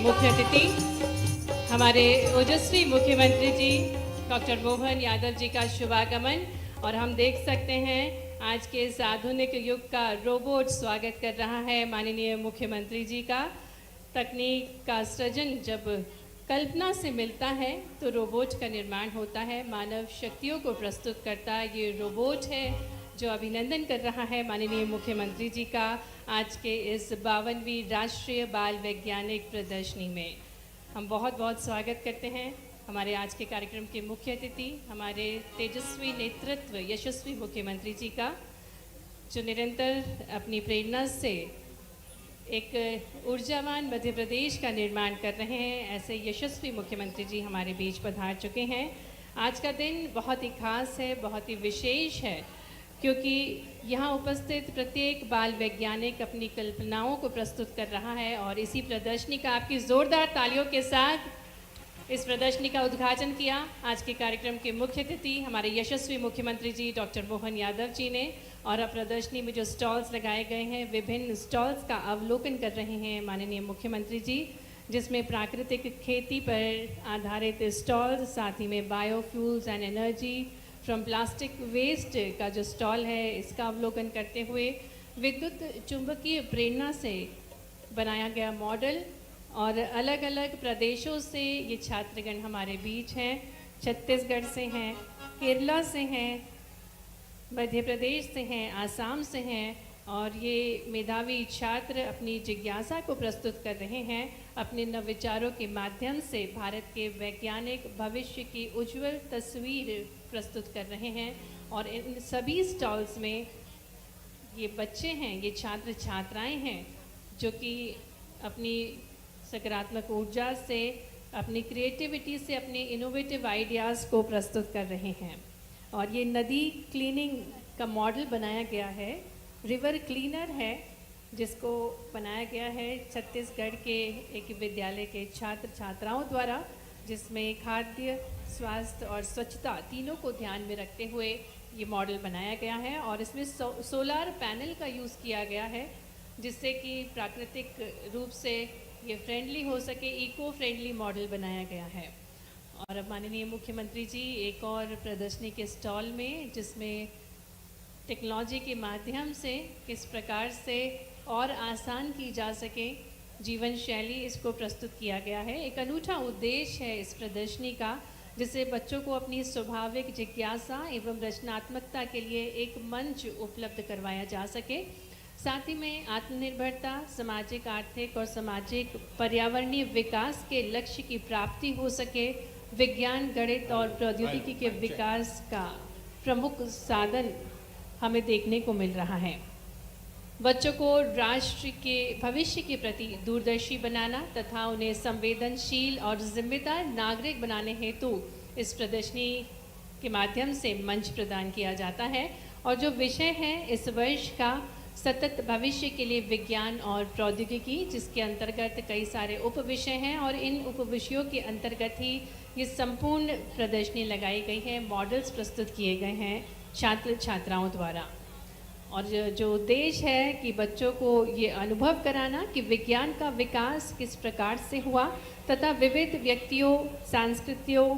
मुख्य अतिथि हमारे ओजस्वी मुख्यमंत्री जी डॉक्टर मोहन यादव जी का शुभागमन। और हम देख सकते हैं आज के इस आधुनिक युग का रोबोट स्वागत कर रहा है माननीय मुख्यमंत्री जी का। तकनीक का सृजन जब कल्पना से मिलता है तो रोबोट का निर्माण होता है। मानव शक्तियों को प्रस्तुत करता ये रोबोट है जो अभिनंदन कर रहा है माननीय मुख्यमंत्री जी का आज के इस 52वीं राष्ट्रीय बाल वैज्ञानिक प्रदर्शनी में। हम बहुत बहुत स्वागत करते हैं हमारे आज के कार्यक्रम के मुख्य अतिथि हमारे तेजस्वी नेतृत्व यशस्वी मुख्यमंत्री जी का, जो निरंतर अपनी प्रेरणा से एक ऊर्जावान मध्य प्रदेश का निर्माण कर रहे हैं। ऐसे यशस्वी मुख्यमंत्री जी हमारे बीच पधार चुके हैं। आज का दिन बहुत ही खास है, बहुत ही विशेष है, क्योंकि यहाँ उपस्थित प्रत्येक बाल वैज्ञानिक अपनी कल्पनाओं को प्रस्तुत कर रहा है। और इसी प्रदर्शनी का आपकी ज़ोरदार तालियों के साथ इस प्रदर्शनी का उद्घाटन किया आज के कार्यक्रम के मुख्य अतिथि हमारे यशस्वी मुख्यमंत्री जी डॉक्टर मोहन यादव जी ने। और अब प्रदर्शनी में जो स्टॉल्स लगाए गए हैं, विभिन्न स्टॉल्स का अवलोकन कर रहे हैं माननीय मुख्यमंत्री जी, जिसमें प्राकृतिक खेती पर आधारित स्टॉल्स, साथ ही में biofuels and energy from plastic waste का जो स्टॉल है इसका अवलोकन करते हुए विद्युत चुंबकीय प्रेरणा से बनाया गया मॉडल और अलग अलग प्रदेशों से ये छात्रगण हमारे बीच हैं। छत्तीसगढ़ से हैं, केरला से हैं, मध्य प्रदेश से हैं, आसाम से हैं और ये मेधावी छात्र अपनी जिज्ञासा को प्रस्तुत कर रहे हैं। अपने नवविचारों के माध्यम से भारत के वैज्ञानिक भविष्य की उज्जवल तस्वीर प्रस्तुत कर रहे हैं। और इन सभी स्टॉल्स में ये बच्चे हैं, ये छात्र छात्राएं हैं जो कि अपनी सकारात्मक ऊर्जा से, अपनी क्रिएटिविटी से, अपने इनोवेटिव आइडियाज़ को प्रस्तुत कर रहे हैं। और ये नदी क्लीनिंग का मॉडल बनाया गया है, रिवर क्लीनर है, जिसको बनाया गया है छत्तीसगढ़ के एक विद्यालय के छात्र छात्राओं द्वारा, जिसमें खाद्य, स्वास्थ्य और स्वच्छता तीनों को ध्यान में रखते हुए ये मॉडल बनाया गया है। और इसमें सोलार पैनल का यूज़ किया गया है, जिससे कि प्राकृतिक रूप से ये फ्रेंडली हो सके, इको फ्रेंडली मॉडल बनाया गया है। और अब माननीय मुख्यमंत्री जी एक और प्रदर्शनी के स्टॉल में, जिसमें टेक्नोलॉजी के माध्यम से किस प्रकार से और आसान की जा सके जीवन शैली, इसको प्रस्तुत किया गया है। एक अनूठा उद्देश्य है इस प्रदर्शनी का, जिससे बच्चों को अपनी स्वाभाविक जिज्ञासा एवं रचनात्मकता के लिए एक मंच उपलब्ध करवाया जा सके। साथ ही में आत्मनिर्भरता, सामाजिक, आर्थिक और सामाजिक पर्यावरणीय विकास के लक्ष्य की प्राप्ति हो सके। विज्ञान, गणित और प्रौद्योगिकी के विकास का प्रमुख साधन हमें देखने को मिल रहा है। बच्चों को राष्ट्र के भविष्य के प्रति दूरदर्शी बनाना तथा उन्हें संवेदनशील और जिम्मेदार नागरिक बनाने हेतु इस प्रदर्शनी के माध्यम से मंच प्रदान किया जाता है। और जो विषय है इस वर्ष का सतत भविष्य के लिए विज्ञान और प्रौद्योगिकी, जिसके अंतर्गत कई सारे उप विषय हैं और इन उप विषयों के अंतर्गत ही ये संपूर्ण प्रदर्शनी लगाई गई है, मॉडल्स प्रस्तुत किए गए हैं छात्र छात्राओं द्वारा। और जो उद्देश्य है कि बच्चों को ये अनुभव कराना कि विज्ञान का विकास किस प्रकार से हुआ तथा विविध व्यक्तियों, संस्कृतियों,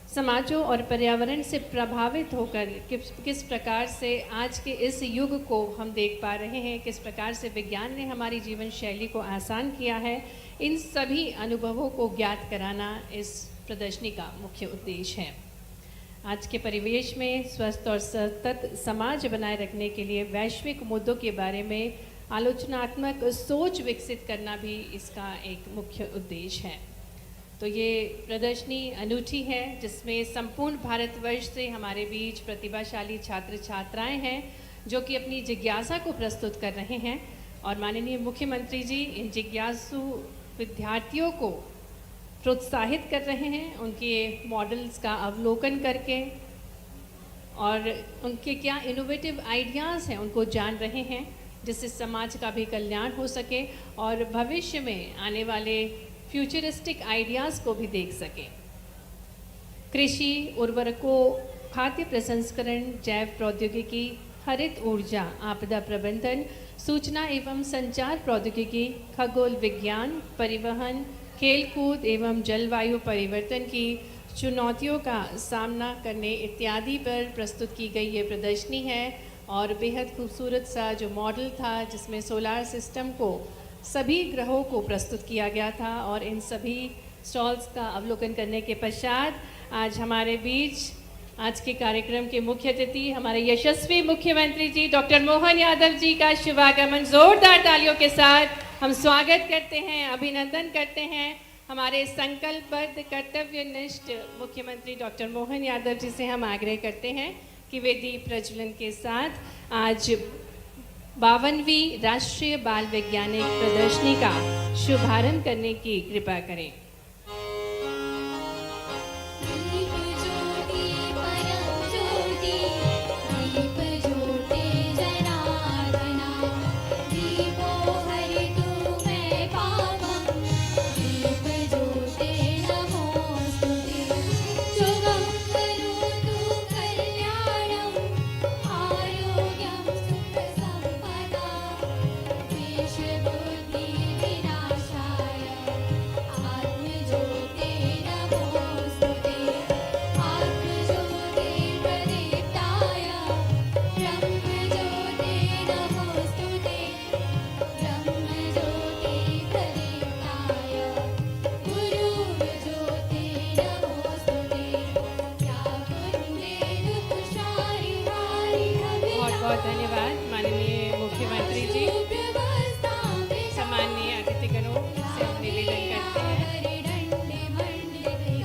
समाजों और पर्यावरण से प्रभावित होकर किस प्रकार से आज के इस युग को हम देख पा रहे हैं, किस प्रकार से विज्ञान ने हमारी जीवन शैली को आसान किया है, इन सभी अनुभवों को ज्ञात कराना इस प्रदर्शनी का मुख्य उद्देश्य है। आज के परिवेश में स्वस्थ और सतत समाज बनाए रखने के लिए वैश्विक मुद्दों के बारे में आलोचनात्मक सोच विकसित करना भी इसका एक मुख्य उद्देश्य है। तो ये प्रदर्शनी अनूठी है, जिसमें संपूर्ण भारतवर्ष से हमारे बीच प्रतिभाशाली छात्र छात्राएं हैं जो कि अपनी जिज्ञासा को प्रस्तुत कर रहे हैं। और माननीय मुख्यमंत्री जी इन जिज्ञासु विद्यार्थियों को प्रोत्साहित कर रहे हैं, उनके मॉडल्स का अवलोकन करके और उनके क्या इनोवेटिव आइडियाज़ हैं उनको जान रहे हैं, जिससे समाज का भी कल्याण हो सके और भविष्य में आने वाले फ्यूचरिस्टिक आइडियाज़ को भी देख सकें। कृषि, उर्वरकों, खाद्य प्रसंस्करण, जैव प्रौद्योगिकी, हरित ऊर्जा, आपदा प्रबंधन, सूचना एवं संचार प्रौद्योगिकी, खगोल विज्ञान, परिवहन, खेलकूद एवं जलवायु परिवर्तन की चुनौतियों का सामना करने इत्यादि पर प्रस्तुत की गई ये प्रदर्शनी है और बेहद खूबसूरत सा जो मॉडल था जिसमें सोलार सिस्टम को सभी ग्रहों को प्रस्तुत किया गया था और इन सभी स्टॉल्स का अवलोकन करने के पश्चात आज हमारे बीच आज के कार्यक्रम के मुख्य अतिथि हमारे यशस्वी मुख्यमंत्री जी डॉक्टर मोहन यादव जी का शुभागमन जोरदार तालियों के साथ हम स्वागत करते हैं, अभिनंदन करते हैं। हमारे संकल्पबद्ध कर्तव्यनिष्ठ मुख्यमंत्री डॉक्टर मोहन यादव जी से हम आग्रह करते हैं कि वे दीप प्रज्वलन के साथ आज 52वीं राष्ट्रीय बाल वैज्ञानिक प्रदर्शनी का शुभारंभ करने की कृपा करें। धन्यवाद माननीय मुख्यमंत्री जी। सम्माननीय अतिथिगणों से हम निवेदन करते हैं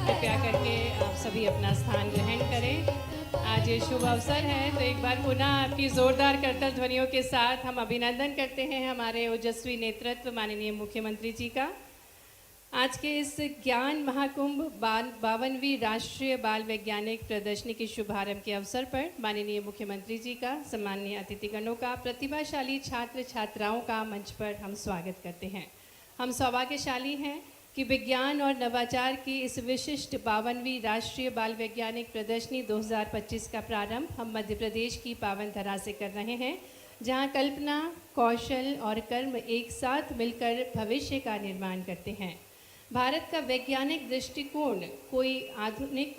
कृपया करके आप सभी अपना स्थान ग्रहण करें। आज ये शुभ अवसर है तो एक बार पुनः आपकी जोरदार करतल ध्वनियों के साथ हम अभिनंदन करते हैं हमारे ओजस्वी नेतृत्व माननीय मुख्यमंत्री जी का। आज के इस ज्ञान महाकुंभ 52वीं राष्ट्रीय बाल वैज्ञानिक प्रदर्शनी के शुभारंभ के अवसर पर माननीय मुख्यमंत्री जी का, सम्माननीय अतिथिगणों का, प्रतिभाशाली छात्र छात्राओं का मंच पर हम स्वागत करते हैं। हम सौभाग्यशाली हैं कि विज्ञान और नवाचार की इस विशिष्ट 52वीं राष्ट्रीय बाल वैज्ञानिक प्रदर्शनी 2025 का प्रारंभ हम मध्य प्रदेश की पावन धरा से कर रहे हैं, जहाँ कल्पना, कौशल और कर्म एक साथ मिलकर भविष्य का निर्माण करते हैं। भारत का वैज्ञानिक दृष्टिकोण कोई आधुनिक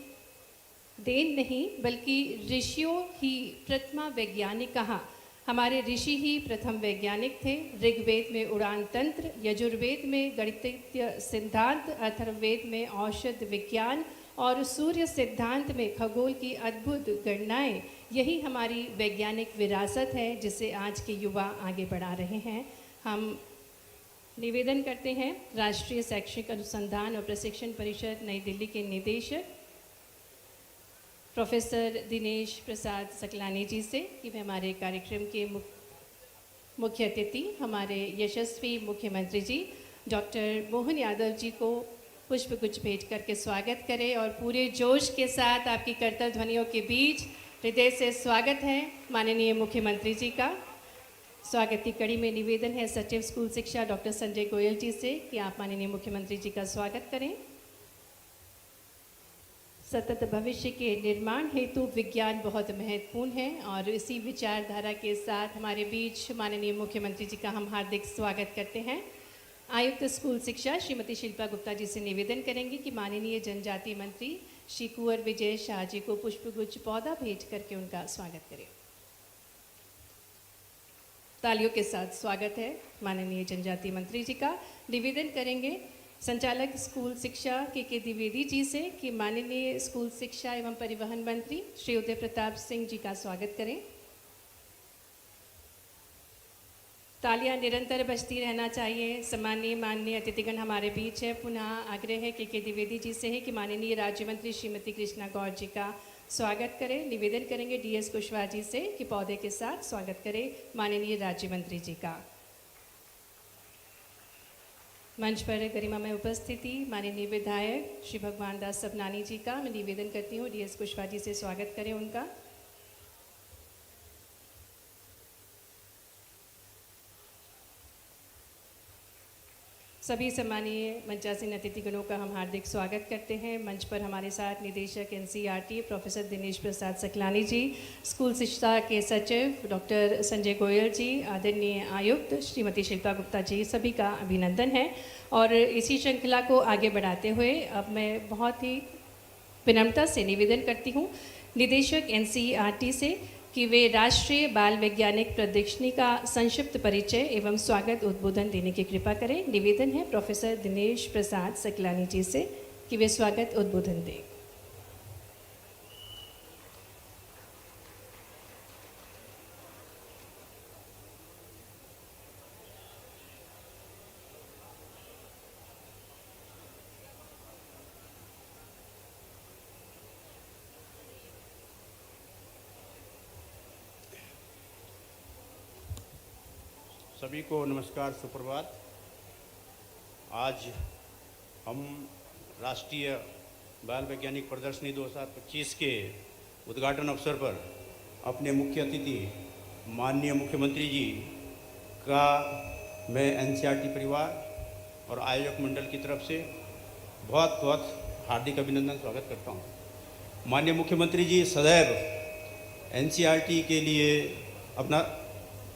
देन नहीं बल्कि ऋषियों ही प्रथमा वैज्ञानिक कहा। हमारे ऋषि ही प्रथम वैज्ञानिक थे। ऋग्वेद में उड़ान तंत्र, यजुर्वेद में गणितीय सिद्धांत, अथर्ववेद में औषध विज्ञान और सूर्य सिद्धांत में खगोल की अद्भुत गणनाएं, यही हमारी वैज्ञानिक विरासत है जिसे आज के युवा आगे बढ़ा रहे हैं। हम निवेदन करते हैं राष्ट्रीय शैक्षिक अनुसंधान और प्रशिक्षण परिषद नई दिल्ली के निदेशक प्रोफेसर दिनेश प्रसाद सकलानी जी से कि वे हमारे कार्यक्रम के मुख्य अतिथि हमारे यशस्वी मुख्यमंत्री जी डॉक्टर मोहन यादव जी को पुष्पगुच्छ भेंट करके स्वागत करें और पूरे जोश के साथ आपकी करतल ध्वनियों के बीच हृदय से स्वागत है माननीय मुख्यमंत्री जी का। स्वागत की कड़ी में निवेदन है सचिव स्कूल शिक्षा डॉक्टर संजय गोयल जी से कि आप माननीय मुख्यमंत्री जी का स्वागत करें। सतत भविष्य के निर्माण हेतु विज्ञान बहुत महत्वपूर्ण है और इसी विचारधारा के साथ हमारे बीच माननीय मुख्यमंत्री जी का हम हार्दिक स्वागत करते हैं। आयुक्त स्कूल शिक्षा श्रीमती शिल्पा गुप्ता जी से निवेदन करेंगे कि माननीय जनजातीय मंत्री श्री कुंवर विजय शाह जी को पुष्पगुच्छ पौधा भेंट करके उनका स्वागत करें। तालियों के साथ स्वागत है माननीय जनजातीय मंत्री जी का। निवेदन करेंगे संचालक स्कूल शिक्षा के द्विवेदी जी से कि माननीय स्कूल शिक्षा एवं परिवहन मंत्री श्री उदय प्रताप सिंह जी का स्वागत करें। तालियां निरंतर बजती रहना चाहिए। सम्माननीय माननीय अतिथिगण हमारे बीच है। पुनः आग्रह है के द्विवेदी जी से है कि माननीय राज्य मंत्री श्रीमती कृष्णा गौर जी का स्वागत करें। निवेदन करेंगे डीएस कुशवाहा जी से कि पौधे के साथ स्वागत करें माननीय राज्य मंत्री जी का। मंच पर गरिमा में उपस्थिति माननीय विधायक श्री भगवान दास सबनानी जी का मैं निवेदन करती हूँ डीएस कुशवाहा जी से स्वागत करें उनका। सभी सम्मानीय मंचासीन अतिथिगणों का हम हार्दिक स्वागत करते हैं। मंच पर हमारे साथ निदेशक एनसीईआरटी प्रोफेसर दिनेश प्रसाद सकलानी जी, स्कूल शिक्षा के सचिव डॉक्टर संजय गोयल जी, आदरणीय आयुक्त श्रीमती शिल्पा गुप्ता जी, सभी का अभिनंदन है। और इसी श्रृंखला को आगे बढ़ाते हुए अब मैं बहुत ही विनम्रता से निवेदन करती हूँ निदेशक एनसीईआरटी से कि वे राष्ट्रीय बाल वैज्ञानिक प्रदर्शनी का संक्षिप्त परिचय एवं स्वागत उद्बोधन देने की कृपा करें। निवेदन है प्रोफेसर दिनेश प्रसाद सकलानी जी से कि वे स्वागत उद्बोधन दें। सभी को नमस्कार, सुप्रभात। आज हम राष्ट्रीय बाल वैज्ञानिक प्रदर्शनी 2025 के उद्घाटन अवसर पर अपने मुख्य अतिथि माननीय मुख्यमंत्री जी का मैं एनसीईआरटी परिवार और आयोजक मंडल की तरफ से बहुत बहुत हार्दिक अभिनंदन स्वागत करता हूँ। माननीय मुख्यमंत्री जी सदैव एनसीईआरटी के लिए अपना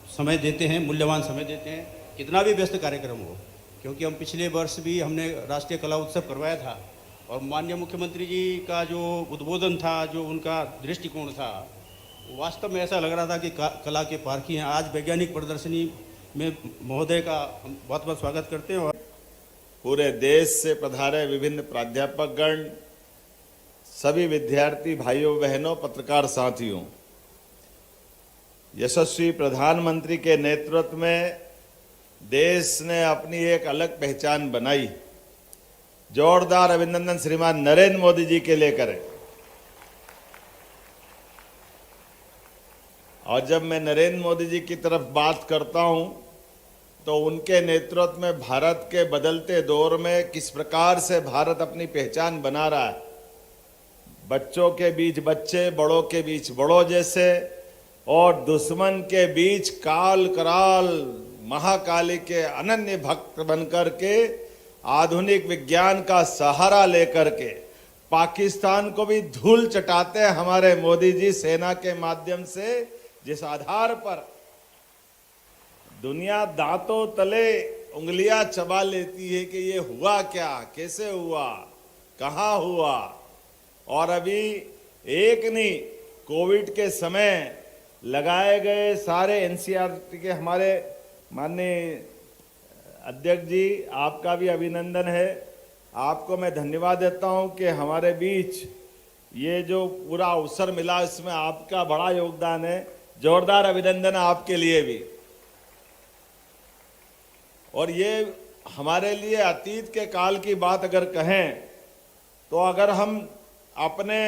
समय देते हैं, मूल्यवान समय देते हैं, कितना भी व्यस्त कार्यक्रम हो। क्योंकि हम पिछले वर्ष भी हमने राष्ट्रीय कला उत्सव करवाया था और माननीय मुख्यमंत्री जी का जो उद्बोधन था, जो उनका दृष्टिकोण था, वास्तव में ऐसा लग रहा था कि कला के पारखी हैं। आज वैज्ञानिक प्रदर्शनी में महोदय का हम बहुत बहुत स्वागत करते हैं। और पूरे देश से पधारे विभिन्न प्राध्यापकगण, सभी विद्यार्थी भाइयों बहनों, पत्रकार साथियों, यशस्वी प्रधानमंत्री के नेतृत्व में देश ने अपनी एक अलग पहचान बनाई। जोरदार अभिनंदन श्रीमान नरेंद्र मोदी जी के लिए करें। और जब मैं नरेंद्र मोदी जी की तरफ बात करता हूं तो उनके नेतृत्व में भारत के बदलते दौर में किस प्रकार से भारत अपनी पहचान बना रहा है, बच्चों के बीच बच्चे, बड़ों के बीच बड़ों जैसे, और दुश्मन के बीच काल कराल महाकाली के अनन्य भक्त बनकर के आधुनिक विज्ञान का सहारा लेकर के पाकिस्तान को भी धूल चटाते हैं हमारे मोदी जी सेना के माध्यम से। जिस आधार पर दुनिया दांतों तले उंगलियां चबा लेती है कि ये हुआ क्या, कैसे हुआ, कहां हुआ। और अभी एक नहीं, कोविड के समय लगाए गए सारे एनसीईआरटी के हमारे माननीय अध्यक्ष जी, आपका भी अभिनंदन है। आपको मैं धन्यवाद देता हूं कि हमारे बीच ये जो पूरा अवसर मिला, इसमें आपका बड़ा योगदान है। जोरदार अभिनंदन आपके लिए भी। और ये हमारे लिए अतीत के काल की बात अगर कहें तो अगर हम अपने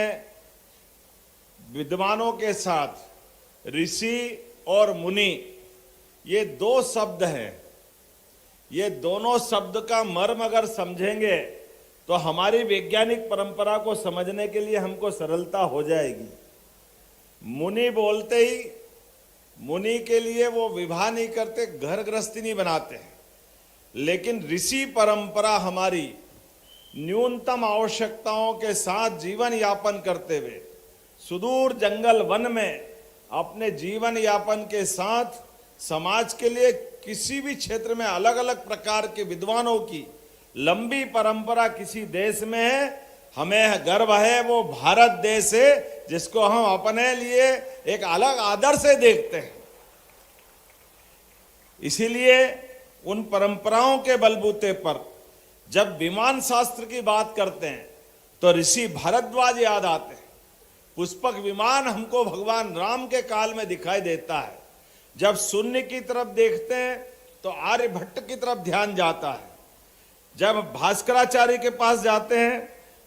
विद्वानों के साथ ऋषि और मुनि, ये दो शब्द हैं, ये दोनों शब्द का मर्म अगर समझेंगे तो हमारी वैज्ञानिक परंपरा को समझने के लिए हमको सरलता हो जाएगी। मुनि बोलते ही, मुनि के लिए वो विवाह नहीं करते, घर गृहस्थी नहीं बनाते हैं, लेकिन ऋषि परंपरा हमारी न्यूनतम आवश्यकताओं के साथ जीवन यापन करते हुए सुदूर जंगल वन में अपने जीवन यापन के साथ समाज के लिए किसी भी क्षेत्र में अलग अलग प्रकार के विद्वानों की लंबी परंपरा किसी देश में है, हमें गर्व है। वो भारत देश है जिसको हम अपने लिए एक अलग आदर से देखते हैं। इसीलिए उन परंपराओं के बलबूते पर जब विमान शास्त्र की बात करते हैं तो ऋषि भारद्वाज याद आते हैं। पुष्पक विमान हमको भगवान राम के काल में दिखाई देता है। जब शून्य की तरफ देखते हैं तो आर्यभट्ट की तरफ ध्यान जाता है। जब भास्कराचार्य के पास जाते हैं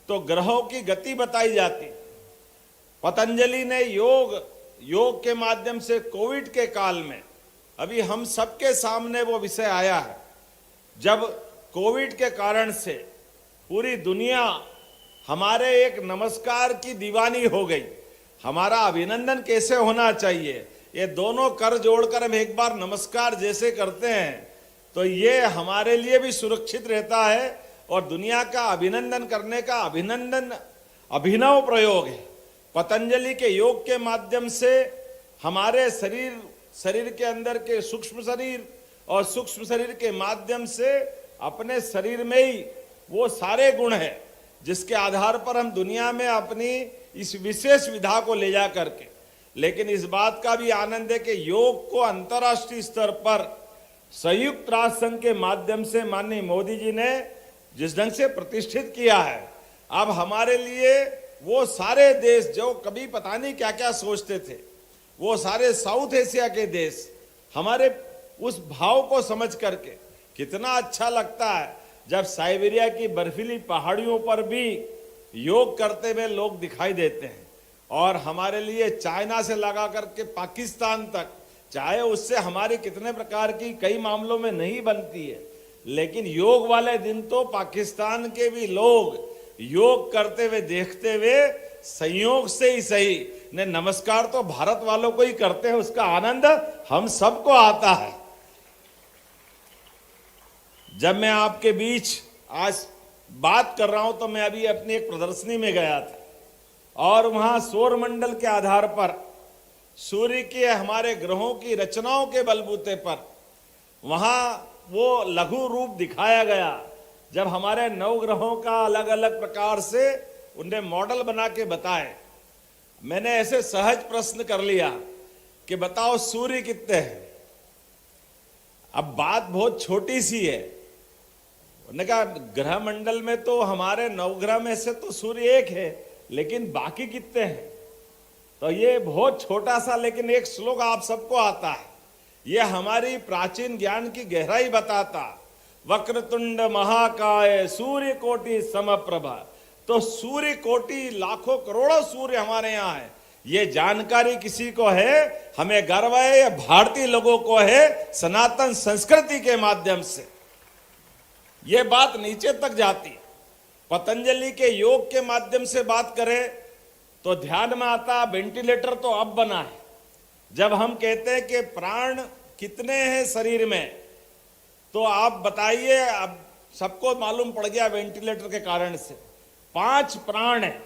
तो ग्रहों की गति बताई जाती। पतंजलि ने योग के माध्यम से कोविड के काल में अभी हम सबके सामने वो विषय आया है, जब कोविड के कारण से पूरी दुनिया हमारे एक नमस्कार की दीवानी हो गई। हमारा अभिनंदन कैसे होना चाहिए, ये दोनों कर जोड़कर हम एक बार नमस्कार जैसे करते हैं तो ये हमारे लिए भी सुरक्षित रहता है और दुनिया का अभिनंदन करने का अभिनव प्रयोग है। पतंजलि के योग के माध्यम से हमारे शरीर के अंदर के सूक्ष्म शरीर और सूक्ष्म शरीर के माध्यम से अपने शरीर में ही वो सारे गुण हैं जिसके आधार पर हम दुनिया में अपनी इस विशेष विधा को ले जा करके, लेकिन इस बात का भी आनंद है कि योग को अंतर्राष्ट्रीय स्तर पर संयुक्त राष्ट्र संघ के माध्यम से माननीय मोदी जी ने जिस ढंग से प्रतिष्ठित किया है, अब हमारे लिए वो सारे देश जो कभी पता नहीं क्या क्या सोचते थे, वो सारे साउथ एशिया के देश हमारे उस भाव को समझ करके कितना अच्छा लगता है जब साइबेरिया की बर्फीली पहाड़ियों पर भी योग करते हुए लोग दिखाई देते हैं। और हमारे लिए चाइना से लगा करके पाकिस्तान तक, चाहे उससे हमारी कितने प्रकार की कई मामलों में नहीं बनती है, लेकिन योग वाले दिन तो पाकिस्तान के भी लोग योग करते हुए देखते हुए संयोग से ही सही ने नमस्कार तो भारत वालों को ही करते हैं, उसका आनंद हम सबको आता है। जब मैं आपके बीच आज बात कर रहा हूं तो मैं अभी अपनी एक प्रदर्शनी में गया था और वहां सौर मंडल के आधार पर सूर्य के हमारे ग्रहों की रचनाओं के बलबूते पर वहां वो लघु रूप दिखाया गया, जब हमारे 9 ग्रहों का अलग अलग प्रकार से उन्हें मॉडल बना के बताए। मैंने ऐसे सहज प्रश्न कर लिया कि बताओ सूर्य कितने हैं। अब बात बहुत छोटी सी है, उन्होंने कहा ग्रह मंडल में तो हमारे 9 ग्रह में से तो सूर्य एक है, लेकिन बाकी कितने हैं। तो ये बहुत छोटा सा लेकिन एक श्लोक आप सबको आता है, ये हमारी प्राचीन ज्ञान की गहराई बताता। वक्रतुंड महाकाय सूर्य कोटि समप्रभा, तो सूर्य कोटि लाखों करोड़ों सूर्य हमारे यहाँ है, ये जानकारी किसी को है, हमें गर्व है, ये भारतीय लोगों को है, सनातन संस्कृति के माध्यम से ये बात नीचे तक जाती है। पतंजलि के योग के माध्यम से बात करें तो ध्यान में आता वेंटिलेटर तो अब बना है। जब हम कहते हैं कि प्राण कितने हैं शरीर में, तो आप बताइए, अब सबको मालूम पड़ गया वेंटिलेटर के कारण से 5 प्राण है।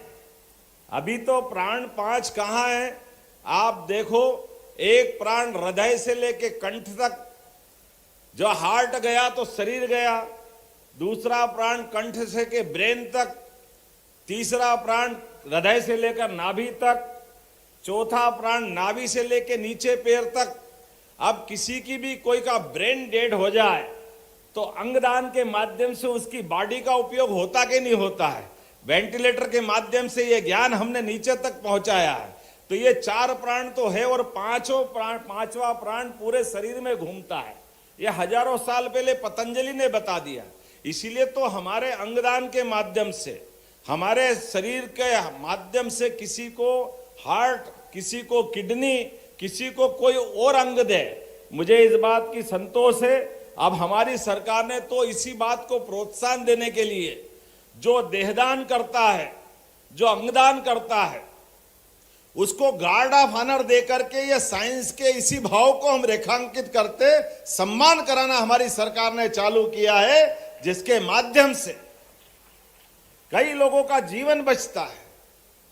अभी तो प्राण 5 कहाँ है आप देखो, एक प्राण हृदय से लेके कंठ तक, जो हार्ट गया तो शरीर गया, दूसरा प्राण कंठ से के ब्रेन तक, तीसरा प्राण हृदय से लेकर नाभि तक, चौथा प्राण नाभि से लेकर नीचे पैर तक। अब किसी की भी कोई का ब्रेन डेड हो जाए तो अंगदान के माध्यम से उसकी बॉडी का उपयोग होता कि नहीं होता है, वेंटिलेटर के माध्यम से ये ज्ञान हमने नीचे तक पहुंचाया है। तो ये 4 प्राण तो है और पांचवा प्राण पूरे शरीर में घूमता है। ये हजारों साल पहले पतंजलि ने बता दिया। इसीलिए तो हमारे अंगदान के माध्यम से, हमारे शरीर के माध्यम से किसी को हार्ट, किसी को किडनी, किसी को कोई और अंग दे, मुझे इस बात की संतोष है। अब हमारी सरकार ने तो इसी बात को प्रोत्साहन देने के लिए जो देहदान करता है, जो अंगदान करता है, उसको गार्ड ऑफ ऑनर दे करके ये साइंस के इसी भाव को हम रेखांकित करते सम्मान कराना हमारी सरकार ने चालू किया है, जिसके माध्यम से कई लोगों का जीवन बचता है।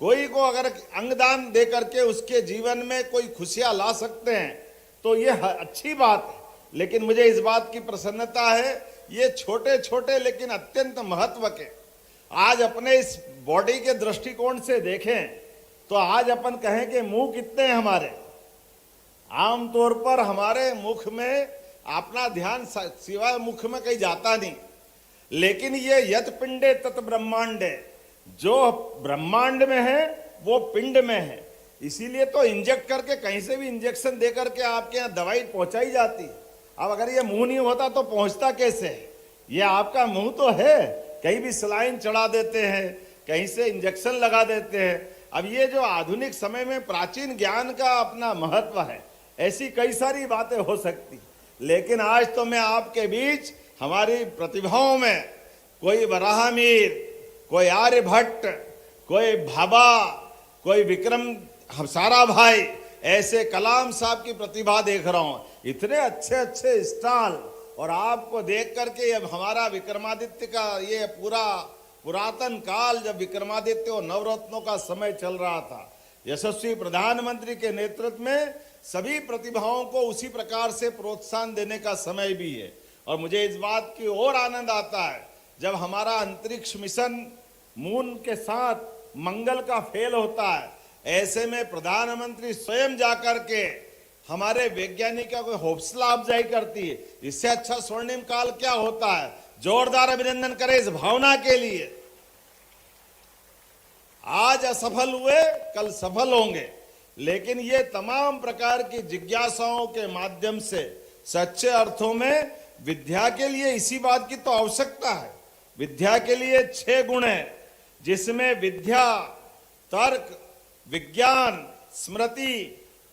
कोई को अगर अंगदान दे करके उसके जीवन में कोई खुशियां ला सकते हैं तो ये अच्छी बात है। लेकिन मुझे इस बात की प्रसन्नता है, ये छोटे छोटे लेकिन अत्यंत महत्व के, आज अपने इस बॉडी के दृष्टिकोण से देखें तो आज अपन कहें कि मुंह कितने हैं हमारे, आमतौर पर हमारे मुख में अपना ध्यान सिवाय मुख में कहीं जाता नहीं। लेकिन ये यत पिंडे तत् ब्रह्मांडे, जो ब्रह्मांड में है वो पिंड में है। इसीलिए तो इंजेक्ट करके कहीं से भी इंजेक्शन दे करके आपके यहाँ दवाई पहुंचाई जाती है। अब अगर ये मुंह नहीं होता तो पहुंचता कैसे है? ये आपका मुंह तो है, कहीं भी सलाइन चढ़ा देते हैं, कहीं से इंजेक्शन लगा देते हैं। अब ये जो आधुनिक समय में प्राचीन ज्ञान का अपना महत्व है, ऐसी कई सारी बातें हो सकती, लेकिन आज तो मैं आपके बीच हमारी प्रतिभाओं में कोई वराहमीर, कोई आर्यभट्ट, कोई भाभा, कोई विक्रम साराभाई, ऐसे कलाम साहब की प्रतिभा देख रहा हूं। इतने अच्छे अच्छे स्टॉल और आपको देख करके अब हमारा विक्रमादित्य का ये पूरा पुरातन काल, जब विक्रमादित्य और नवरत्नों का समय चल रहा था, यशस्वी प्रधानमंत्री के नेतृत्व में सभी प्रतिभाओं को उसी प्रकार से प्रोत्साहन देने का समय भी है। और मुझे इस बात की और आनंद आता है जब हमारा अंतरिक्ष मिशन मून के साथ मंगल का फेल होता है, ऐसे में प्रधानमंत्री स्वयं जाकर के हमारे वैज्ञानिकों को हौसला अफजाई करती है। इससे अच्छा स्वर्णिम काल क्या होता है। जोरदार अभिनंदन करें इस भावना के लिए। आज असफल हुए, कल सफल होंगे, लेकिन ये तमाम प्रकार की जिज्ञासाओं के माध्यम से सच्चे अर्थों में विद्या के लिए इसी बात की तो आवश्यकता है। विद्या के लिए 6 गुण है, जिसमें विद्या, तर्क, विज्ञान, स्मृति,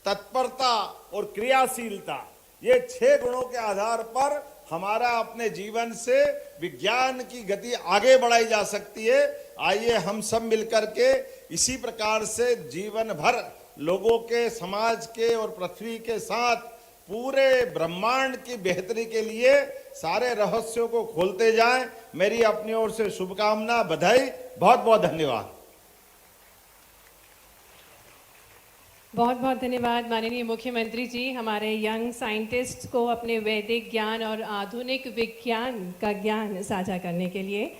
तत्परता और क्रियाशीलता, ये 6 गुणों के आधार पर हमारा अपने जीवन से विज्ञान की गति आगे बढ़ाई जा सकती है। आइए हम सब मिलकर के इसी प्रकार से जीवन भर लोगों के, समाज के और पृथ्वी के साथ पूरे ब्रह्मांड की बेहतरी के लिए सारे रहस्यों को खोलते जाएं। मेरी अपनी ओर से शुभकामना, बधाई, बहुत बहुत धन्यवाद। बहुत बहुत धन्यवाद माननीय मुख्यमंत्री जी, हमारे यंग साइंटिस्ट को अपने वैदिक ज्ञान और आधुनिक विज्ञान का ज्ञान साझा करने के लिए।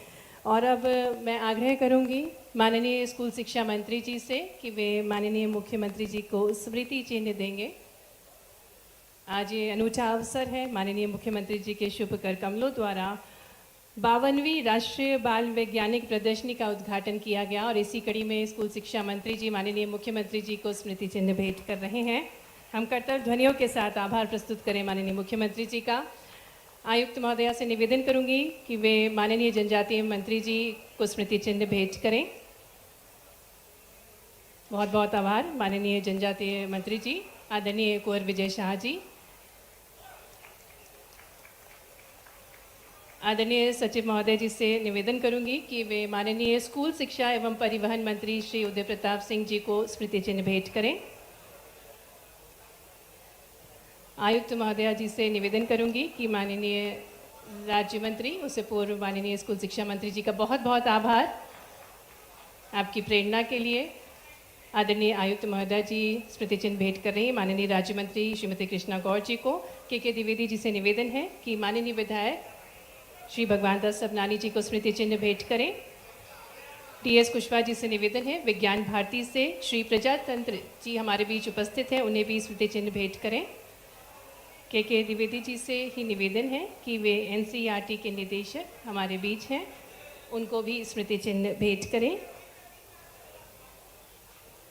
और अब मैं आग्रह करूंगी माननीय स्कूल शिक्षा मंत्री जी से कि वे माननीय मुख्यमंत्री जी को स्मृति चिन्ह देंगे। आज ये अनूठा अवसर है, माननीय मुख्यमंत्री जी के शुभ कर कमलों द्वारा 52वीं राष्ट्रीय बाल वैज्ञानिक प्रदर्शनी का उद्घाटन किया गया और इसी कड़ी में स्कूल शिक्षा मंत्री जी माननीय मुख्यमंत्री जी को स्मृति चिन्ह भेंट कर रहे हैं। हम कर्तव्य ध्वनियों के साथ आभार प्रस्तुत करें माननीय मुख्यमंत्री जी का। आयुक्त महोदया से निवेदन करूंगी कि वे माननीय जनजातीय मंत्री जी को स्मृति चिन्ह भेंट करें। बहुत बहुत आभार माननीय जनजातीय मंत्री जी, आदरणीय कुंवर विजय शाह जी। आदरणीय सचिव महोदय जी से निवेदन करूंगी कि वे माननीय स्कूल शिक्षा एवं परिवहन मंत्री श्री उदय प्रताप सिंह जी को स्मृति चिन्ह भेंट करें। आयुक्त महोदया जी से निवेदन करूंगी कि माननीय राज्य मंत्री, उससे पूर्व माननीय स्कूल शिक्षा मंत्री जी का बहुत बहुत आभार आपकी प्रेरणा के लिए। आदरणीय आयुक्त महोदया जी स्मृति चिन्ह भेंट कर रही हैं माननीय राज्य मंत्री श्रीमती कृष्णा गौर जी को। के द्विवेदी जी से निवेदन है कि माननीय विधायक श्री भगवान दास सबनानी जी को स्मृति चिन्ह भेंट करें। टीएस कुशवाहा जी से निवेदन है, विज्ञान भारती से श्री प्रजातंत्र जी हमारे बीच उपस्थित हैं, उन्हें भी स्मृति चिन्ह भेंट करें। के द्विवेदी जी से ही निवेदन है कि वे एनसीईआरटी के निदेशक हमारे बीच हैं, उनको भी स्मृति चिन्ह भेंट करें।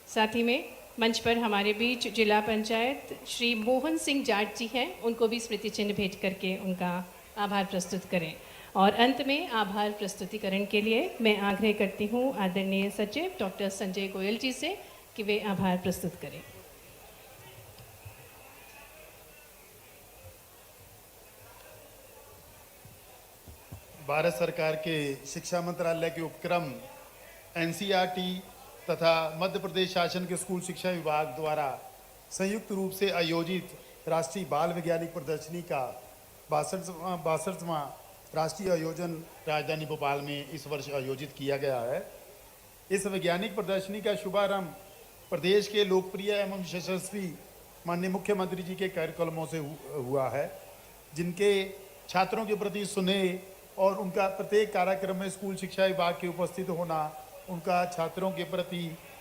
साथ ही में मंच पर हमारे बीच जिला पंचायत श्री मोहन सिंह जाट जी हैं, उनको भी स्मृति चिन्ह भेंट करके उनका आभार प्रस्तुत करें। और अंत में आभार प्रस्तुतिकरण के लिए मैं आग्रह करती हूँ आदरणीय सचिव डॉक्टर संजय गोयल जी से कि वे आभार प्रस्तुत करें। भारत सरकार के शिक्षा मंत्रालय के उपक्रम एनसीईआरटी तथा मध्य प्रदेश शासन के स्कूल शिक्षा विभाग द्वारा संयुक्त रूप से आयोजित राष्ट्रीय बाल वैज्ञानिक प्रदर्शनी का 62वां राष्ट्रीय आयोजन राजधानी भोपाल में इस वर्ष आयोजित किया गया है। इस वैज्ञानिक प्रदर्शनी का शुभारंभ प्रदेश के लोकप्रिय एवं यशस्वी माननीय मुख्यमंत्री जी के कार्यक्रमों से हुआ है, जिनके छात्रों के प्रति स्नेह और उनका प्रत्येक कार्यक्रम में स्कूल शिक्षा विभाग के उपस्थित होना, उनका छात्रों के प्रति